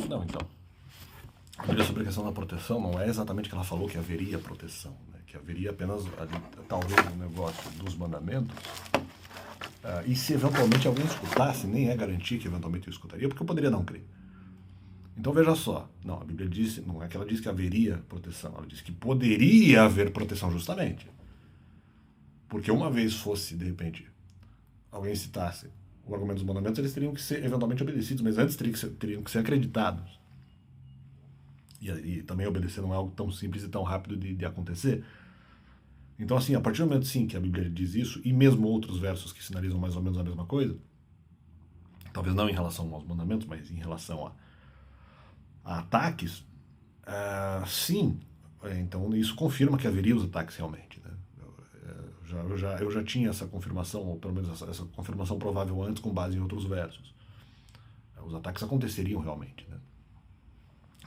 Não, então. Sobre a questão da proteção, não é exatamente que ela falou que haveria proteção, né? Que haveria apenas, talvez, um negócio dos mandamentos. E se eventualmente alguém escutasse, nem é garantia que eventualmente eu escutaria, porque eu poderia não crer. Então veja só, não, a Bíblia disse, não é que ela diz que haveria proteção, ela diz que poderia haver proteção justamente. Porque uma vez fosse, de repente, alguém citasse o argumento dos mandamentos, eles teriam que ser eventualmente obedecidos, mas antes teriam que ser acreditados. E também obedecer não é algo tão simples e tão rápido de acontecer. Então, assim, a partir do momento, sim, que a Bíblia diz isso, e mesmo outros versos que sinalizam mais ou menos a mesma coisa, talvez não em relação aos mandamentos, mas em relação a ataques, sim, então isso confirma que haveria os ataques realmente, né? Eu já tinha essa confirmação, ou pelo menos essa confirmação provável antes, com base em outros versos. Os ataques aconteceriam realmente, né?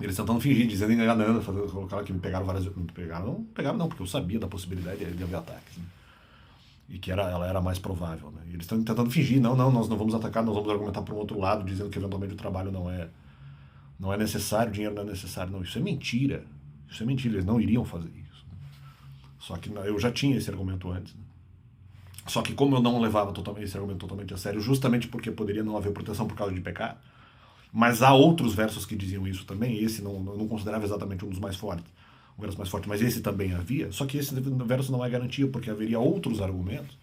Eles tentando fingir, dizendo, enganando, colocaram que me pegaram várias vezes. Não pegaram não, porque eu sabia da possibilidade de haver ataques, né? E que ela era mais provável, né? E eles estão tentando fingir, não, nós não vamos atacar, nós vamos argumentar para um outro lado, dizendo que eventualmente o trabalho não é necessário, o dinheiro não é necessário. Não, isso é mentira. Isso é mentira, eles não iriam fazer isso. Só que eu já tinha esse argumento antes, né? Só que como eu não levava esse argumento totalmente a sério, justamente porque poderia não haver proteção por causa de pecado, mas há outros versos que diziam isso também, e esse não considerava exatamente um dos mais fortes, o verso mais forte, mas esse também havia, só que esse verso não é garantia, porque haveria outros argumentos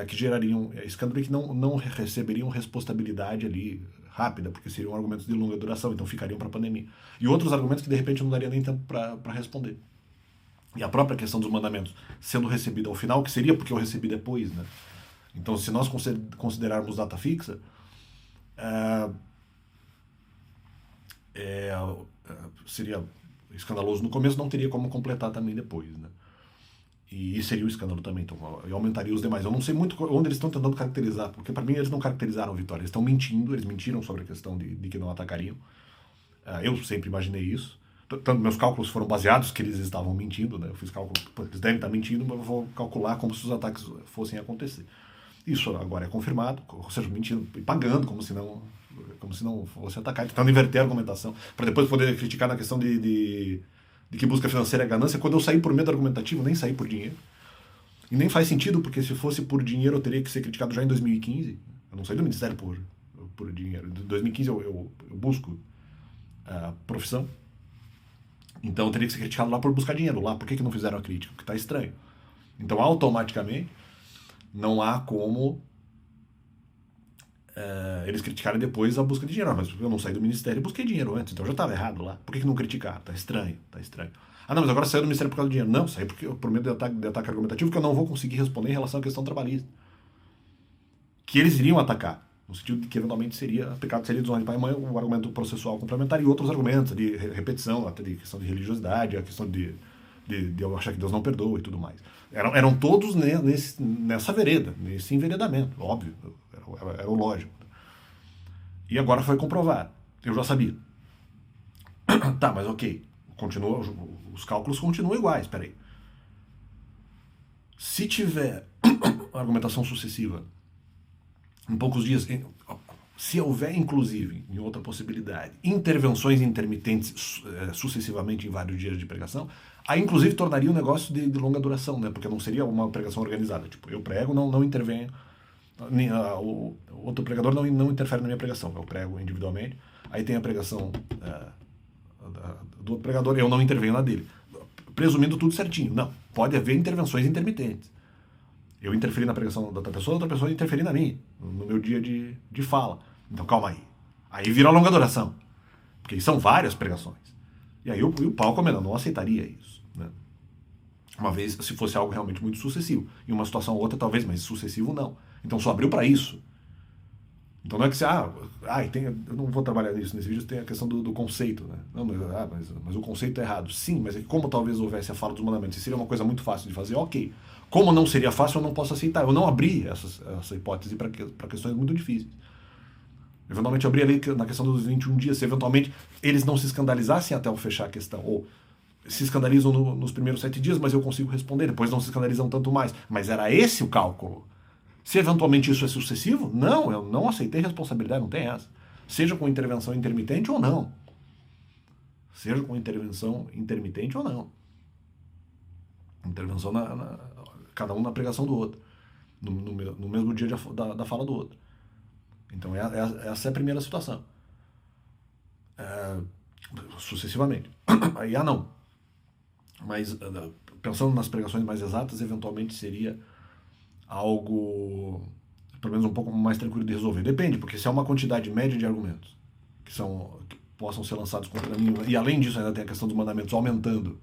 que gerariam escândalo e que não receberiam responsabilidade ali rápida, porque seriam argumentos de longa duração, então ficariam para a pandemia. E outros argumentos que de repente não daria nem tempo para responder. E a própria questão dos mandamentos sendo recebida ao final, que seria porque eu recebi depois, né? Então, se nós considerarmos data fixa, seria escandaloso no começo, não teria como completar também depois, né? E seria um escândalo também, então eu aumentaria os demais. Eu não sei muito onde eles estão tentando caracterizar, porque para mim eles não caracterizaram a vitória, eles estão mentindo, eles mentiram sobre a questão de que não atacariam. Eu sempre imaginei isso. Tanto meus cálculos foram baseados que eles estavam mentindo, né? Eu fiz cálculo, eles devem estar mentindo, mas eu vou calcular como se os ataques fossem acontecer. Isso agora é confirmado, ou seja, mentindo e pagando, como se não fosse atacar, tentando inverter a argumentação, para depois poder criticar na questão de que busca financeira é ganância. Quando eu saí por medo argumentativo, nem saí por dinheiro. E nem faz sentido, porque se fosse por dinheiro eu teria que ser criticado já em 2015. Eu não saí do Ministério por dinheiro. Em 2015 eu busco a profissão. Então eu teria que ser criticado lá por buscar dinheiro. Lá, por que não fizeram a crítica? Porque está estranho. Então, automaticamente, não há como eles criticarem depois a busca de dinheiro. Mas eu não saí do Ministério e busquei dinheiro antes, então já estava errado lá. Por que não criticar? Tá estranho. Ah, não, mas agora saiu do Ministério por causa do dinheiro. Não, saí por medo de ataque argumentativo, que eu não vou conseguir responder em relação à questão trabalhista. Que eles iriam atacar, no sentido de que eventualmente pecado seria desonra de pai e mãe, o argumento processual complementar e outros argumentos de repetição, até de questão de religiosidade, a questão de eu achar que Deus não perdoa e tudo mais. Eram todos nessa vereda, nesse enveredamento, óbvio, era o lógico. E agora foi comprovado. Eu já sabia. Tá, mas ok. Os cálculos continuam iguais, peraí. Se tiver argumentação sucessiva em poucos dias, se houver, inclusive, em outra possibilidade, intervenções intermitentes sucessivamente em vários dias de pregação, aí, inclusive, tornaria um negócio de longa duração, né? Porque não seria uma pregação organizada. Tipo, eu prego, não intervenho, o outro pregador não interfere na minha pregação. Eu prego individualmente, aí tem a pregação do outro pregador, eu não intervenho na dele. Presumindo tudo certinho. Não, pode haver intervenções intermitentes. Eu interferi na pregação da outra pessoa interferir na minha, no meu dia de fala. Então, calma aí. Aí vira longa duração. Porque são várias pregações. E aí o pau comendo, não aceitaria isso, né? Uma vez, se fosse algo realmente muito sucessivo. Em uma situação ou outra, talvez, mas sucessivo não. Então só abriu para isso. Então não é que eu não vou trabalhar nisso nesse vídeo, tem a questão do conceito, né? Não, mas o conceito é errado. Sim, mas é que como talvez houvesse a fala dos mandamentos e seria uma coisa muito fácil de fazer, ok. Como não seria fácil, eu não posso aceitar. Eu não abri essa hipótese para questões muito difíceis. Eventualmente eu abri ali na questão dos 21 dias, se eventualmente eles não se escandalizassem até eu fechar a questão, ou se escandalizam nos primeiros 7 dias, mas eu consigo responder, depois não se escandalizam tanto mais. Mas era esse o cálculo. Se eventualmente isso é sucessivo, não, eu não aceitei responsabilidade, não tem essa. seja com intervenção intermitente ou não. Seja com intervenção intermitente ou não. Intervenção cada um na pregação do outro, no mesmo dia da fala do outro. Então essa é a primeira situação. Sucessivamente. Aí, não. Mas, pensando nas pregações mais exatas, eventualmente seria algo, pelo menos um pouco mais tranquilo de resolver. Depende, porque se há uma quantidade média de argumentos que possam ser lançados contra mim, e além disso ainda tem a questão dos mandamentos aumentando,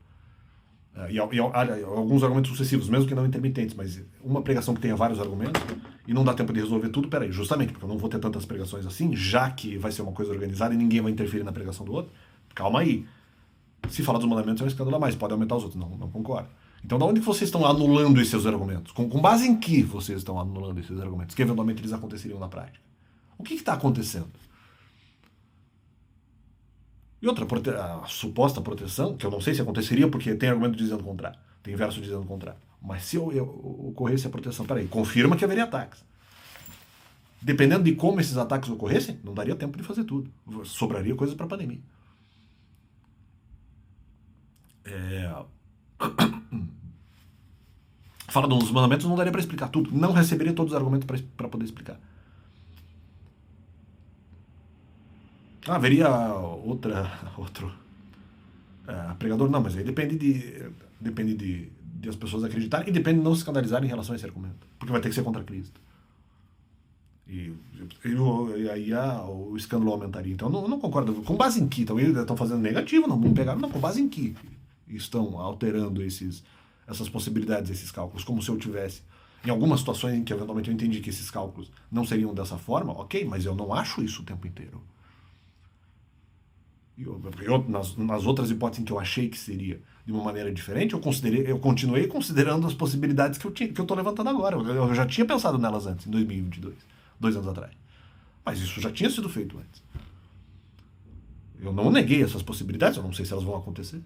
e alguns argumentos sucessivos, mesmo que não intermitentes, mas uma pregação que tenha vários argumentos, e não dá tempo de resolver tudo, peraí, justamente porque eu não vou ter tantas pregações assim, já que vai ser uma coisa organizada e ninguém vai interferir na pregação do outro, calma aí. Se falar dos mandamentos é um escândalo a mais, pode aumentar os outros. Não concordo. Então, da onde que vocês estão anulando esses argumentos? Com base em que vocês estão anulando esses argumentos? Que eventualmente eles aconteceriam na prática. O que está acontecendo? E outra, a suposta proteção, que eu não sei se aconteceria, porque tem argumento dizendo o contrário, tem verso dizendo o contrário. Mas se ocorresse a proteção, peraí, confirma que haveria ataques. Dependendo de como esses ataques ocorressem, não daria tempo de fazer tudo. Sobraria coisas para a pandemia. Fala dos mandamentos, não daria para explicar tudo. Não receberia todos os argumentos para poder explicar. Haveria outro pregador? Não, mas aí depende de as pessoas acreditarem e depende de não se escandalizarem em relação a esse argumento. Porque vai ter que ser contra Cristo. E aí o escândalo aumentaria. Então, eu não concordo. Com base em que? Então, eles estão fazendo negativo, não pegaram. Não, com base em que estão alterando essas possibilidades, esses cálculos, como se eu tivesse. Em algumas situações em que eventualmente eu entendi que esses cálculos não seriam dessa forma, ok, mas eu não acho isso o tempo inteiro. Nas outras hipóteses em que eu achei que seria de uma maneira diferente, eu continuei considerando as possibilidades que eu estou levantando agora. Eu já tinha pensado nelas antes, em 2022, 2 anos atrás. Mas isso já tinha sido feito antes. Eu não neguei essas possibilidades, eu não sei se elas vão acontecer.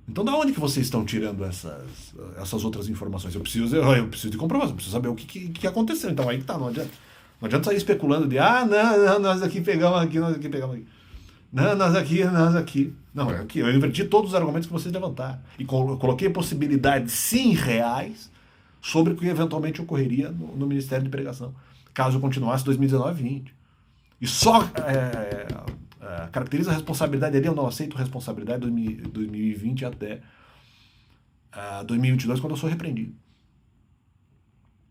Então, da onde que vocês estão tirando essas outras informações? Eu preciso de comprovação, eu preciso saber o que aconteceu. Então, aí que tá, não adianta sair especulando de, não, nós aqui pegamos aqui, nós aqui pegamos aqui. Não, nós aqui. Não, aqui, eu inverti todos os argumentos que vocês levantaram. E coloquei possibilidades, sim, reais, sobre o que eventualmente ocorreria no Ministério de Pregação, caso eu continuasse 2019 e 2020. E só caracteriza a responsabilidade ali, eu não aceito responsabilidade de 2020 até 2022, quando eu sou repreendido.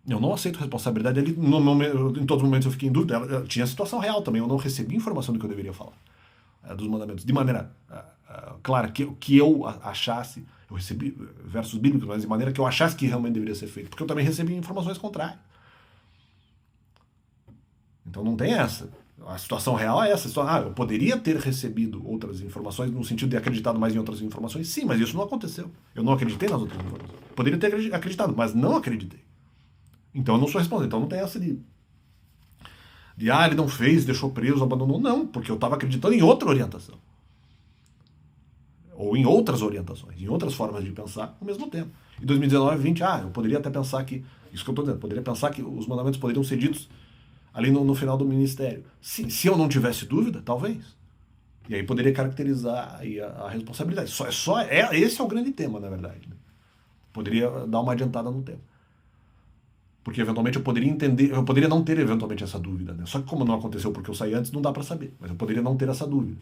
Eu não aceito responsabilidade ali, em todos os momentos eu fiquei em dúvida. Tinha situação real também, eu não recebi informação do que eu deveria falar. Dos mandamentos, de maneira clara, que eu achasse, eu recebi versos bíblicos, mas de maneira que eu achasse que realmente deveria ser feito, porque eu também recebi informações contrárias. Então não tem essa. A situação real é essa. Eu poderia ter recebido outras informações, no sentido de acreditado mais em outras informações, sim, mas isso não aconteceu. Eu não acreditei nas outras informações. Poderia ter acreditado, mas não acreditei. Então eu não sou responsável. Então não tem essa de ele não fez, deixou preso, abandonou. Não, porque eu estava acreditando em outra orientação. Ou em outras orientações, em outras formas de pensar ao mesmo tempo. Em 2019 e 20, eu poderia até pensar que, isso que eu estou dizendo, poderia pensar que os mandamentos poderiam ser ditos ali no final do ministério. Se eu não tivesse dúvida, talvez. E aí poderia caracterizar aí a responsabilidade. Esse é o grande tema, na verdade. Né? Poderia dar uma adiantada no tema. Porque eventualmente eu poderia não ter eventualmente essa dúvida. Né? Só que como não aconteceu porque eu saí antes, não dá para saber. Mas eu poderia não ter essa dúvida.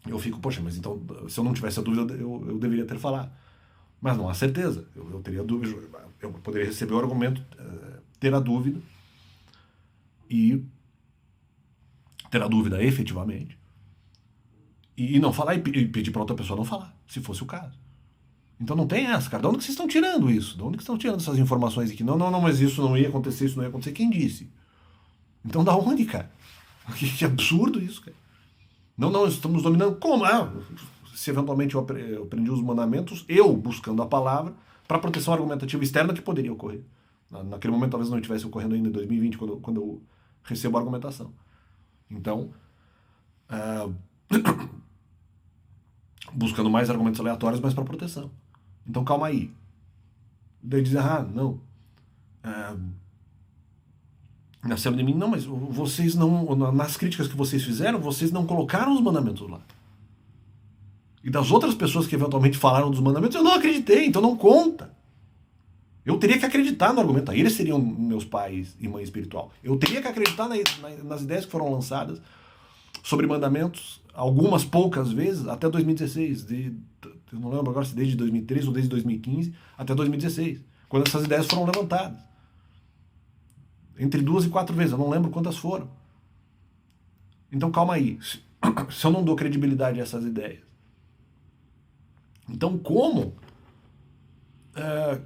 Eu fico, poxa, mas então, se eu não tivesse a dúvida, eu deveria ter falado. Mas não há certeza. Eu teria dúvida. Eu poderia receber o argumento, ter a dúvida, e ter a dúvida efetivamente, e não falar, e pedir para outra pessoa não falar, se fosse o caso. Então não tem essa, cara. De onde que vocês estão tirando isso? De onde que estão tirando essas informações de que não, mas isso não ia acontecer, isso não ia acontecer? Quem disse? Então da onde, cara? Que absurdo isso, cara. Não, estamos dominando. Como? Se eventualmente eu aprendi os mandamentos, eu buscando a palavra, para proteção argumentativa externa que poderia ocorrer. Naquele momento talvez não estivesse ocorrendo ainda em 2020, quando eu recebo a argumentação. Então, buscando mais argumentos aleatórios, mas para proteção. Então, calma aí. Daí dizer, não. nasceram de mim. Não, mas vocês não, nas críticas que vocês fizeram, vocês não colocaram os mandamentos lá. E das outras pessoas que eventualmente falaram dos mandamentos, eu não acreditei, então não conta. Eu teria que acreditar no argumento. Eles seriam meus pais e mãe espiritual. Eu teria que acreditar nas ideias que foram lançadas sobre mandamentos, algumas poucas vezes, até 2016. Eu não lembro agora se desde 2013 ou desde 2015 até 2016, quando essas ideias foram levantadas. Entre 2 e 4 vezes, eu não lembro quantas foram. Então calma aí. Se eu não dou credibilidade a essas ideias, então como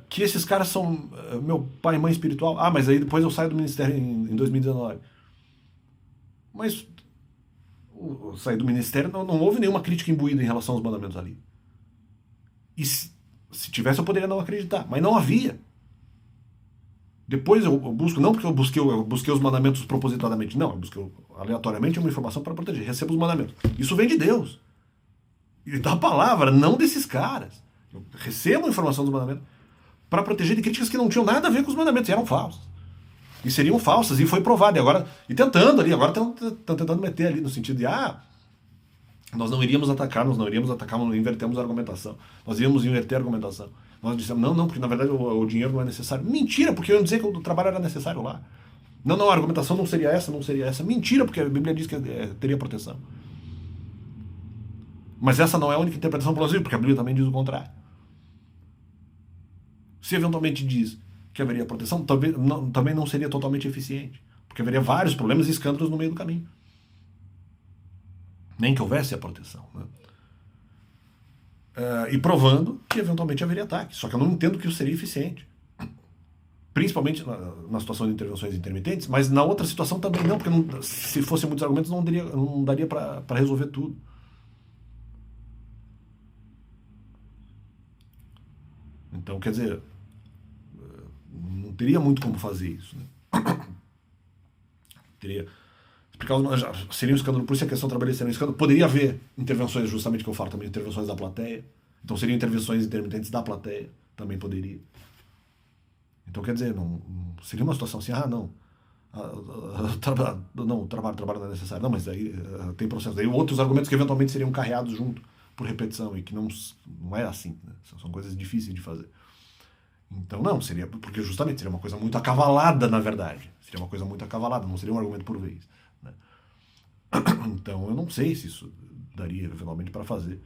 que esses caras são meu pai e mãe espiritual? Ah, mas aí depois eu saio do ministério em 2019. Mas eu saí do ministério, não houve nenhuma crítica imbuída em relação aos mandamentos ali. E se tivesse eu poderia não acreditar, mas não havia. Depois eu busco, não porque eu busquei os mandamentos propositadamente, não, eu busquei aleatoriamente uma informação para proteger, recebo os mandamentos. Isso vem de Deus. E da palavra, não desses caras. Eu recebo a informação dos mandamentos para proteger de críticas que não tinham nada a ver com os mandamentos, e eram falsas. E seriam falsas, e foi provado. Agora agora estão tentando meter ali no sentido de, nós não iríamos atacar, nós invertemos a argumentação. Nós íamos inverter a argumentação. Nós dissemos, não, porque na verdade o dinheiro não é necessário. Mentira, porque eu ia dizer que o trabalho era necessário lá. Não, a argumentação não seria essa. Mentira, porque a Bíblia diz que teria proteção. Mas essa não é a única interpretação plausível, porque a Bíblia também diz o contrário. Se eventualmente diz que haveria proteção, também não seria totalmente eficiente, porque haveria vários problemas e escândalos no meio do caminho. Nem que houvesse a proteção. Né? E provando que eventualmente haveria ataque. Só que eu não entendo que isso seria eficiente. Principalmente na situação de intervenções intermitentes, mas na outra situação também não, porque se fossem muitos argumentos não daria para resolver tudo. Então, quer dizer, não teria muito como fazer isso. Né? Seria um escândalo, por isso a questão trabalhista seria um escândalo. Poderia haver intervenções, justamente que eu falo também, intervenções da plateia. Então seriam intervenções intermitentes da plateia, também poderia. Então, quer dizer, não seria uma situação assim, o trabalho não é necessário. Não, mas aí tem processo. Daí outros argumentos que eventualmente seriam carreados junto por repetição e que não é assim. Né? São coisas difíceis de fazer. Então, não, seria, porque justamente seria uma coisa muito acavalada, na verdade. Seria uma coisa muito acavalada, não seria um argumento por vez. Né? Então, eu não sei se isso daria, eventualmente, para fazer.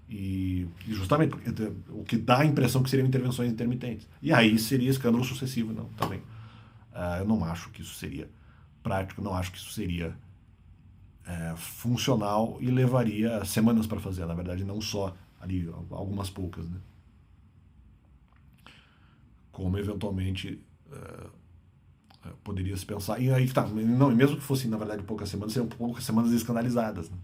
E justamente porque o que dá a impressão que seriam intervenções intermitentes. E aí seria escândalo sucessivo, não, também. Eu não acho que isso seria prático, não acho que isso seria funcional e levaria semanas para fazer, na verdade, não só ali algumas poucas, né? Como eventualmente poderia se pensar. E aí tá, não, e mesmo que fossem, na verdade, poucas semanas, seriam poucas semanas escandalizadas, né?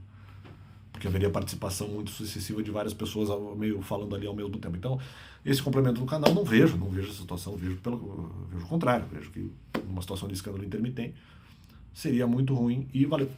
Porque haveria participação muito sucessiva de várias pessoas meio falando ali ao mesmo tempo. Então, esse complemento do canal não vejo essa situação, vejo o contrário, vejo que numa situação de escândalo intermitente seria muito ruim e valeu.